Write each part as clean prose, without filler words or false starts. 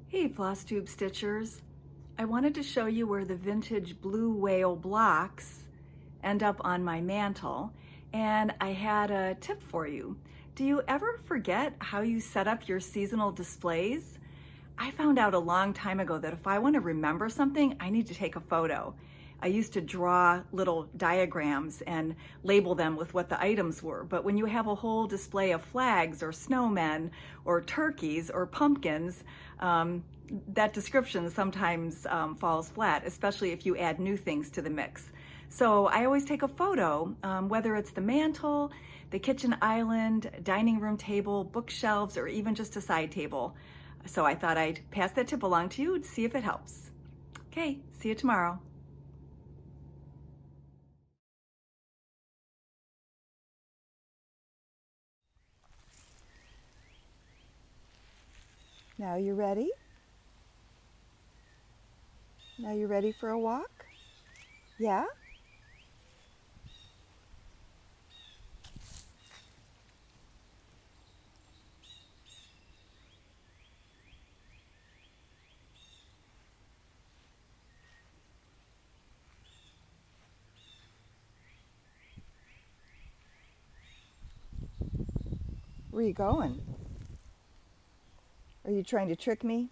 Hey FlossTube Stitchers, I wanted to show you where the vintage blue whale blocks end up on my mantle, and I had a tip for you. Do you ever forget how you set up your seasonal displays? I found out a long time ago that if I want to remember something, I need to take a photo. I used to draw little diagrams and label them with what the items were, but when you have a whole display of flags or snowmen or turkeys or pumpkins, that description sometimes falls flat, especially if you add new things to the mix. So I always take a photo, whether it's the mantle, the kitchen island, dining room table, bookshelves, or even just a side table. So I thought I'd pass that tip along to you to see if it helps. Okay, see you tomorrow. Now you ready? Now you ready for a walk? Yeah? Where are you going? Are you trying to trick me?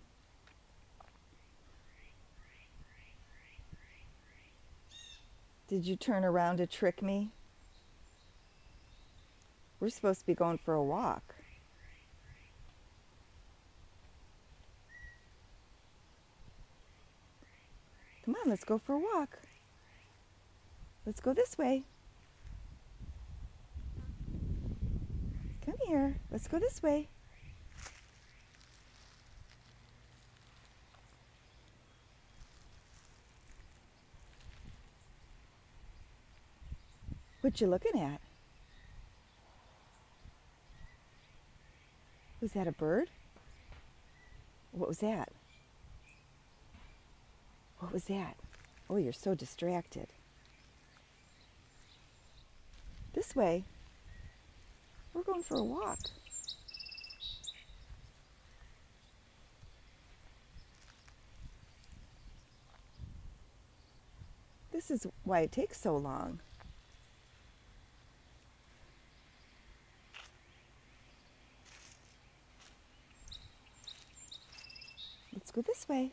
Did you turn around to trick me? We're supposed to be going for a walk. Come on, let's go for a walk. Let's go this way. Come here, let's go this way. What you looking at? Was that a bird? What was that? What was that? Oh, you're so distracted. This way. We're going for a walk. This is why it takes so long. Let's go this way.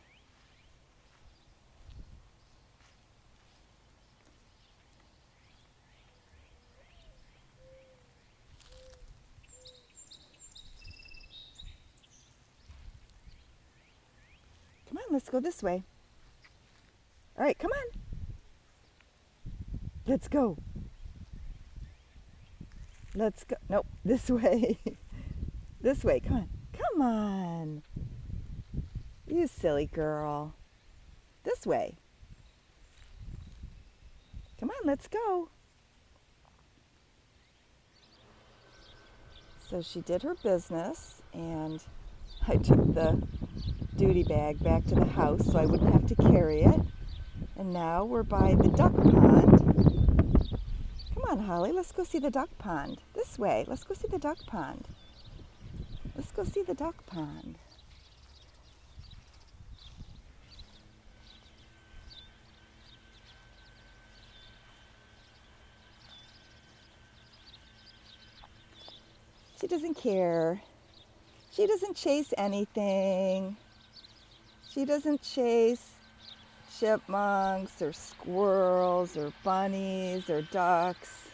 Come on, let's go this way. All right, come on. Let's go. Let's go. Nope, this way. This way, come on. Come on. You silly girl. This way. Come on, let's go. So she did her business, and I took the duty bag back to the house so I wouldn't have to carry it. And now we're by the duck pond. Come on, Holly, let's go see the duck pond. This way, let's go see the duck pond. Let's go see the duck pond. She doesn't care. She doesn't chase anything. She doesn't chase chipmunks or squirrels or bunnies or ducks.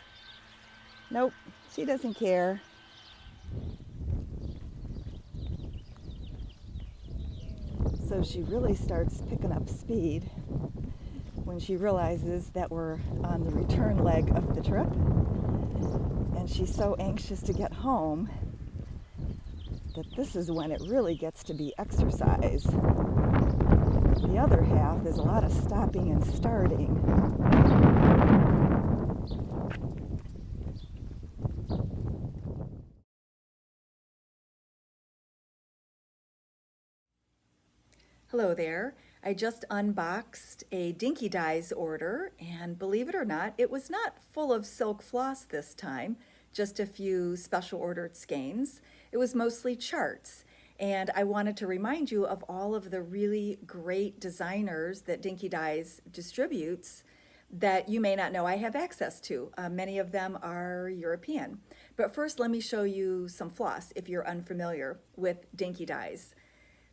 Nope, she doesn't care. So she really starts picking up speed when she realizes that we're on the return leg of the trip. And she's so anxious to get home that this is when it really gets to be exercise. The other half is a lot of stopping and starting. Hello there. I just unboxed a Dinky Dyes order, and believe it or not, it was not full of silk floss this time, just a few special ordered skeins. It was mostly charts, And I wanted to remind you of all of the really great designers that Dinky Dyes distributes that you may not know I have access to. Many of them are European. But first, let me show you some floss if you're unfamiliar with Dinky Dyes.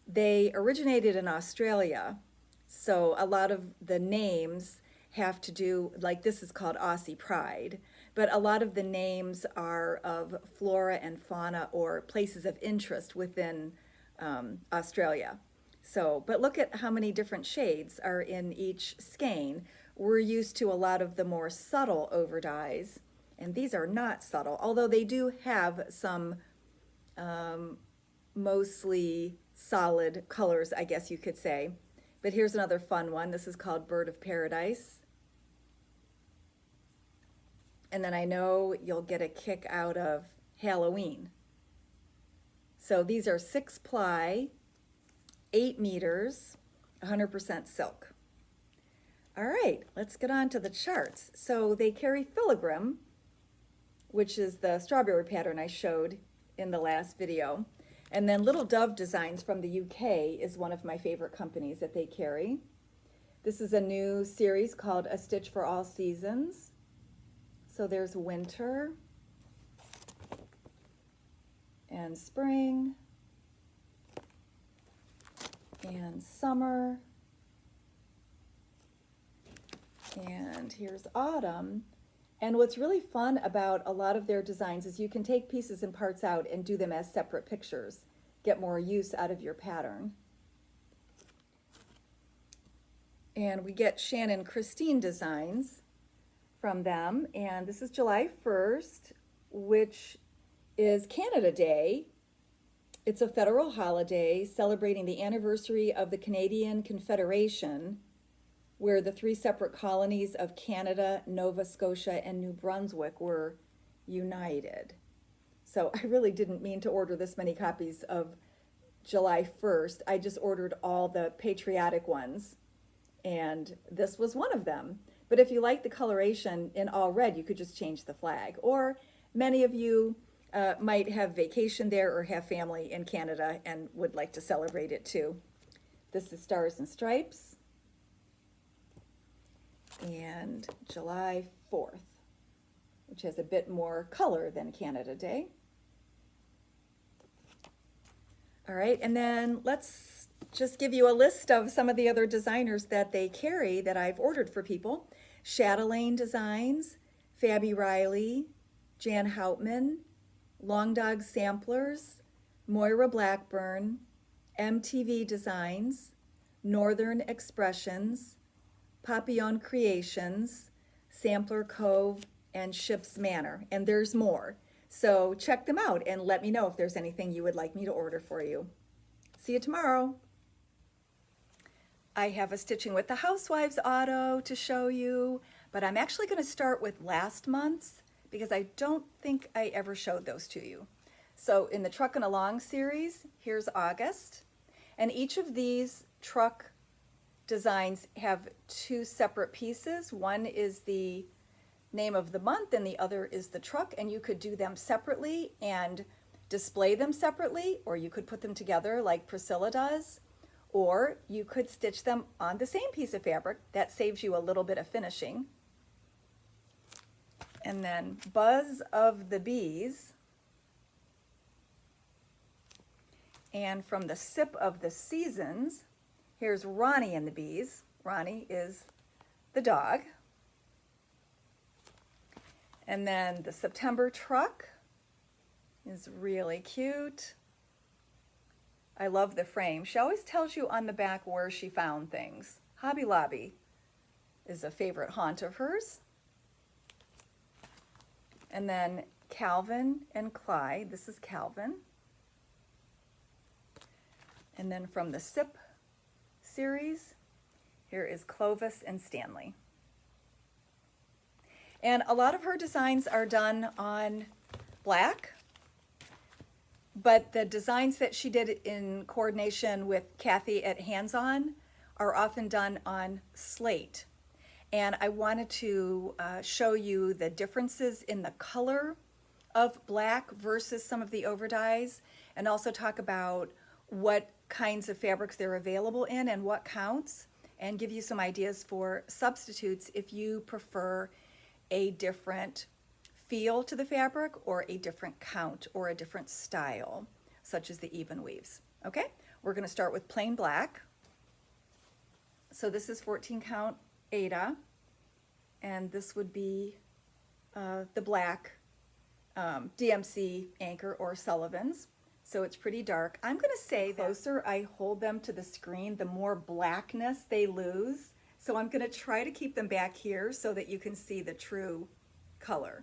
They originated in Australia, so a lot of the names have to do, like this is called Aussie Pride, but a lot of the names are of flora and fauna or places of interest within Australia. So, but look at how many different shades are in each skein. We're used to a lot of the more subtle overdyes, and these are not subtle, although they do have some mostly solid colors, I guess you could say. But here's another fun one. This is called Bird of Paradise. And then I know you'll get a kick out of Halloween. So these are 6-ply, 8 meters, 100% silk. All right, let's get on to the charts. So they carry filigree, which is the strawberry pattern I showed in the last video. And then Little Dove Designs from the UK is one of my favorite companies that they carry. This is a new series called A Stitch for All Seasons. So there's winter and spring and summer, and here's autumn. And what's really fun about a lot of their designs is you can take pieces and parts out and do them as separate pictures, get more use out of your pattern. And we get Shannon Christine designs from them, and this is July 1st, which is Canada Day. It's a federal holiday celebrating the anniversary of the Canadian Confederation, where the 3 separate colonies of Canada, Nova Scotia, and New Brunswick were united. So I really didn't mean to order this many copies of July 1st. I just ordered all the patriotic ones, and this was one of them. But if you like the coloration in all red, you could just change the flag. Or many of you might have vacation there or have family in Canada and would like to celebrate it too. This is Stars and Stripes. And July 4th, which has a bit more color than Canada Day. All right, and then let's just give you a list of some of the other designers that they carry that I've ordered for people. Chatelaine Designs, Fabby Riley, Jan Houtman, Long Dog Samplers, Moira Blackburn, MTV Designs, Northern Expressions, Papillon Creations, Sampler Cove, and Ship's Manor. And there's more. So check them out and let me know if there's anything you would like me to order for you. See you tomorrow. I have a Stitching with the Housewives auto to show you, but I'm actually going to start with last month's because I don't think I ever showed those to you. So in the Truckin' Along series, here's August, and each of these truck designs have 2 separate pieces. One is the name of the month and the other is the truck, and you could do them separately and display them separately, or you could put them together like Priscilla does, or you could stitch them on the same piece of fabric. That saves you a little bit of finishing. And then Buzz of the Bees, and from the Sip of the Seasons, here's Ronnie and the Bees. Ronnie is the dog. And then the September Truck is really cute. I love the frame. She always tells you on the back where she found things. Hobby Lobby is a favorite haunt of hers. And then Calvin and Clyde. This is Calvin. And then from the Sip series, here is Clovis and Stanley. And a lot of her designs are done on black, but the designs that she did in coordination with Kathy at Hands On are often done on slate. And I wanted to show you the differences in the color of black versus some of the overdyes, and also talk about what kinds of fabrics they're available in and what counts, and give you some ideas for substitutes if you prefer a different feel to the fabric or a different count or a different style, such as the even weaves. Okay, we're going to start with plain black. So this is 14 count Aida, and this would be the black DMC Anchor or Sullivan's. So it's pretty dark. I'm going to say the closer I hold them to the screen, the more blackness they lose. So I'm going to try to keep them back here so that you can see the true color.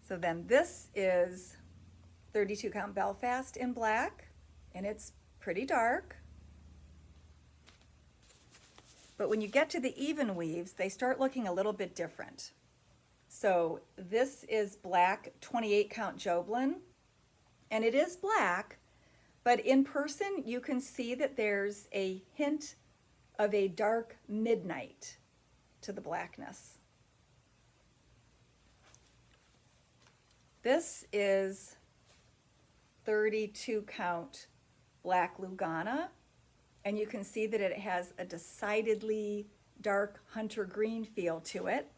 So then this is 32 count Belfast in black, and it's pretty dark. But when you get to the even weaves, they start looking a little bit different. So this is black 28 count Joblin, and it is black, but in person you can see that there's a hint of a dark midnight to the blackness. This is 32 count black Lugana, and you can see that it has a decidedly dark hunter green feel to it.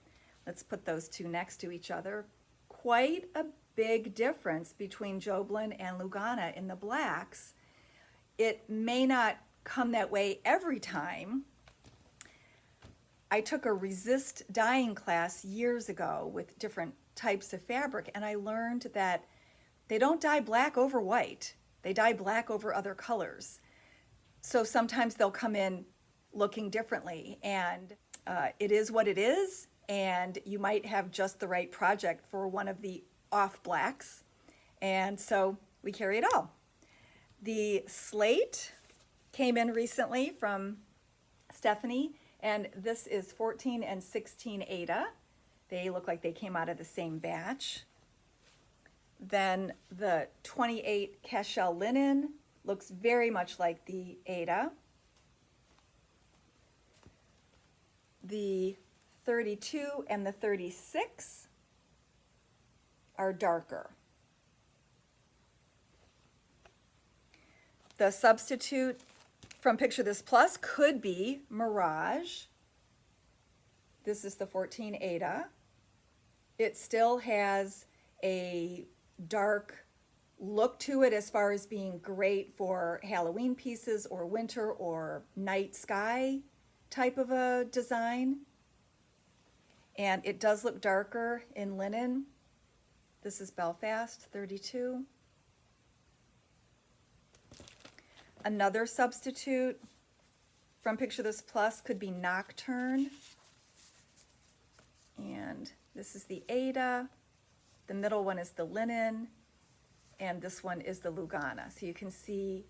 Let's put those two next to each other. Quite a big difference between Joblin and Lugana in the blacks. It may not come that way every time. I took a resist dyeing class years ago with different types of fabric, and I learned that they don't dye black over white. They dye black over other colors. So sometimes they'll come in looking differently, and it is what it is, and you might have just the right project for one of the off blacks, and so we carry it all. The slate came in recently from Stephanie, and this is 14 and 16 Aida. They look like they came out of the same batch. Then the 28 Cashel linen looks very much like the Aida. The 32 and the 36 are darker. The substitute from Picture This Plus could be Mirage. This is the 14 Aida. It still has a dark look to it as far as being great for Halloween pieces or winter or night sky type of a design. And it does look darker in linen. This is Belfast 32. Another substitute from Picture This Plus could be Nocturne. And this is the Aida. The middle one is the linen. And this one is the Lugana. So you can see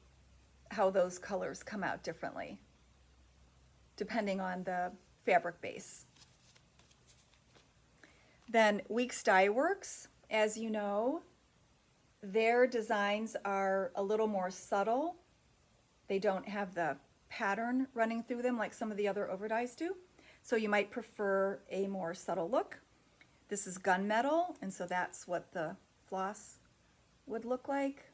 how those colors come out differently depending on the fabric base. Then Weeks Dye Works, as you know, their designs are a little more subtle. They don't have the pattern running through them like some of the other overdyes do. So you might prefer a more subtle look. This is gunmetal, and so that's what the floss would look like.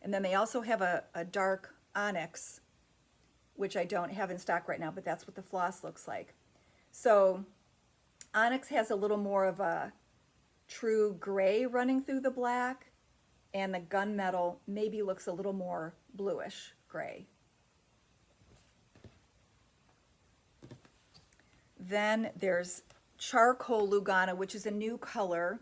And then they also have a dark onyx, which I don't have in stock right now, but that's what the floss looks like. So onyx has a little more of a true gray running through the black, and the gunmetal maybe looks a little more bluish gray. Then there's Charcoal Lugana, which is a new color.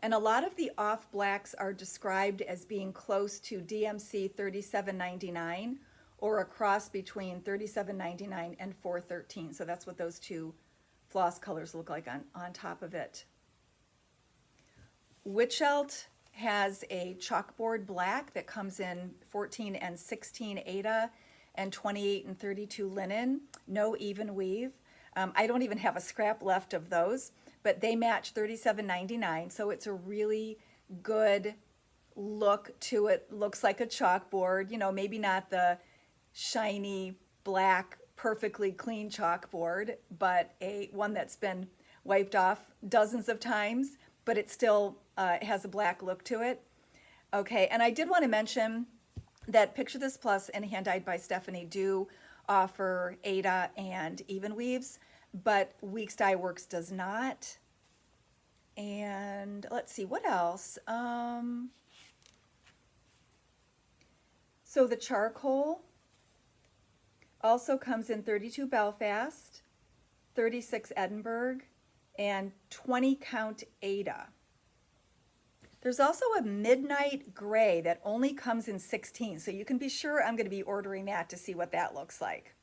And a lot of the off blacks are described as being close to DMC 3799 or a cross between 3799 and 413. So that's what those two floss colors look like on top of it. Witchelt has a chalkboard black that comes in 14 and 16 Aida and 28 and 32 linen, no even weave. I don't even have a scrap left of those, but they match $37.99, so it's a really good look to it. Looks like a chalkboard, you know, maybe not the shiny black perfectly clean chalkboard, but one that's been wiped off dozens of times, but it still has a black look to it. Okay, and I did want to mention that Picture This Plus and Hand Dyed by Stephanie do offer Aida and even weaves, but Weeks Dye Works does not. And let's see, what else? So the charcoal also comes in 32 Belfast, 36 Edinburgh, and 20 count Aida. There's also a midnight gray that only comes in 16, so you can be sure I'm going to be ordering that to see what that looks like.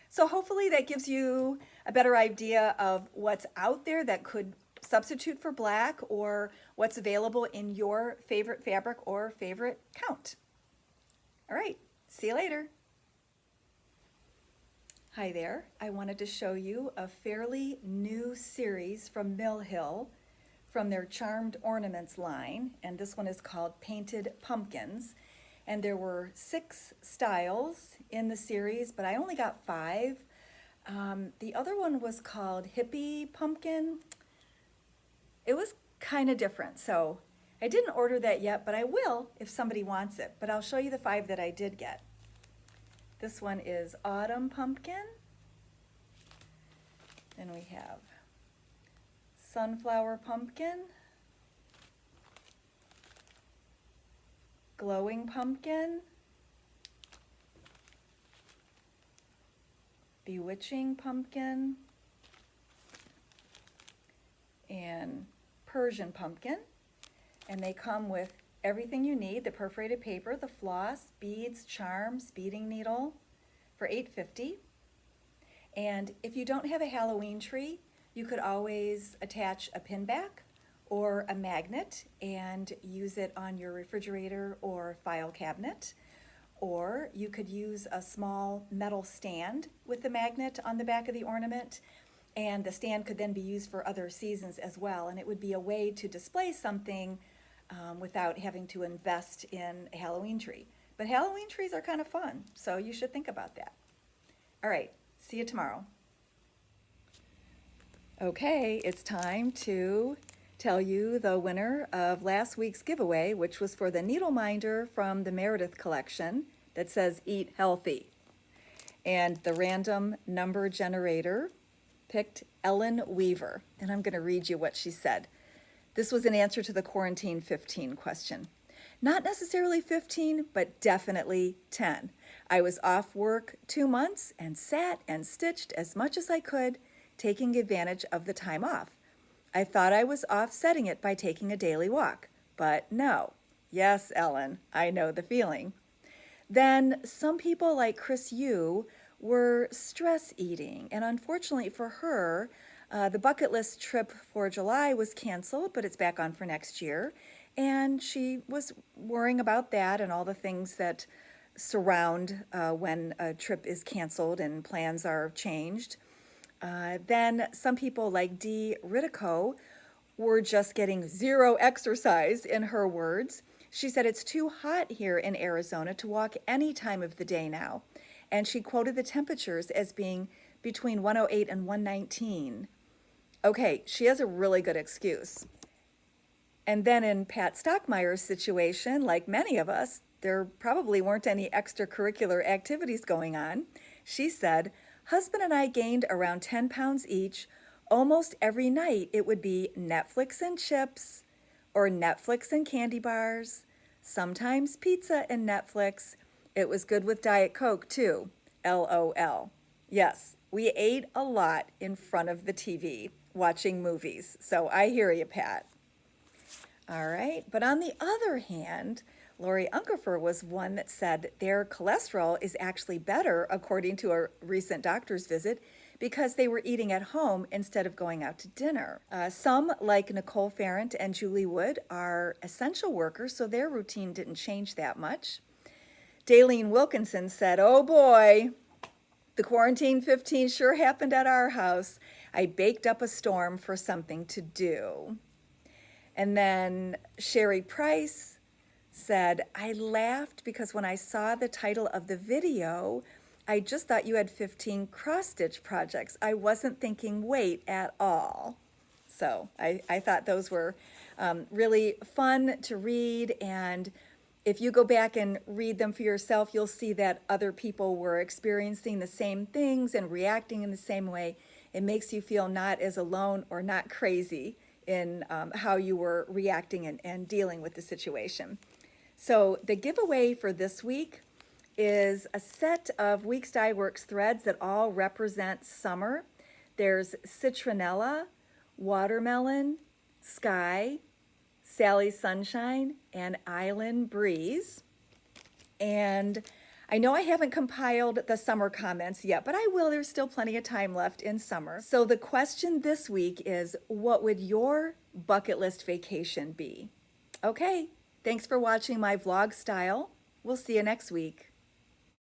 So hopefully that gives you a better idea of what's out there that could substitute for black, or what's available in your favorite fabric or favorite count. All right, see you later. Hi there. I wanted to show you a fairly new series from Mill Hill from their Charmed Ornaments line, and this one is called Painted Pumpkins. And there were 6 styles in the series, but I only got 5. The other one was called Hippie Pumpkin. It was kind of different, so I didn't order that yet, but I will if somebody wants it. But I'll show you the 5 that I did get. This one is Autumn Pumpkin. Then we have Sunflower Pumpkin, Glowing Pumpkin, Bewitching Pumpkin, and Persian Pumpkin. And they come with everything you need: the perforated paper, the floss, beads, charms, beading needle for $8.50. And if you don't have a Halloween tree, you could always attach a pin back or a magnet and use it on your refrigerator or file cabinet. Or you could use a small metal stand with the magnet on the back of the ornament, and the stand could then be used for other seasons as well. And it would be a way to display something without having to invest in a Halloween tree. But Halloween trees are kind of fun, so you should think about that. All right, see you tomorrow. Okay, it's time to tell you the winner of last week's giveaway, which was for the needle minder from the Meredith collection that says Eat Healthy. And the random number generator picked Ellen Weaver, and I'm going to read you what she said. This was an answer to the quarantine 15 question. Not necessarily 15, but definitely 10. I was off work 2 months and sat and stitched as much as I could, taking advantage of the time off. I thought I was offsetting it by taking a daily walk, but no. Yes, Ellen, I know the feeling. Then some people like Chris Yu were stress eating, and unfortunately for her, the bucket list trip for July was canceled, but it's back on for next year. And she was worrying about that and all the things that surround when a trip is canceled and plans are changed. Then some people like Dee Riddico were just getting 0 exercise, in her words. She said it's too hot here in Arizona to walk any time of the day now. And she quoted the temperatures as being between 108 and 119. Okay, she has a really good excuse. And then in Pat Stockmeyer's situation, like many of us, there probably weren't any extracurricular activities going on. She said, husband and I gained around 10 pounds each. Almost every night it would be Netflix and chips, or Netflix and candy bars, sometimes pizza and Netflix. It was good with Diet Coke too, LOL. Yes, we ate a lot in front of the TV watching movies, so I hear you, Pat. All right, but on the other hand, Lori Unkerfer was one that said their cholesterol is actually better, according to a recent doctor's visit, because they were eating at home instead of going out to dinner. Some, like Nicole Ferrant and Julie Wood, are essential workers, so their routine didn't change that much. Daleen Wilkinson said, oh boy, the quarantine 15 sure happened at our house. I baked up a storm for something to do. And then Sherry Price said, I laughed because when I saw the title of the video, I just thought you had 15 cross-stitch projects. I wasn't thinking weight at all. So I thought those were Really fun to read, and if you go back and read them for yourself, you'll see that other people were experiencing the same things and reacting in the same way. It makes you feel not as alone or not crazy in how you were reacting and dealing with the situation. So the giveaway for this week is a set of Weeks Dye Works threads that all represent summer. There's citronella, watermelon, sky, Sally Sunshine, and Island Breeze. And I know I haven't compiled the summer comments yet, but I will. There's still plenty of time left in summer. So the question this week is, what would your bucket list vacation be? Okay, thanks for watching my vlog style. We'll see you next week.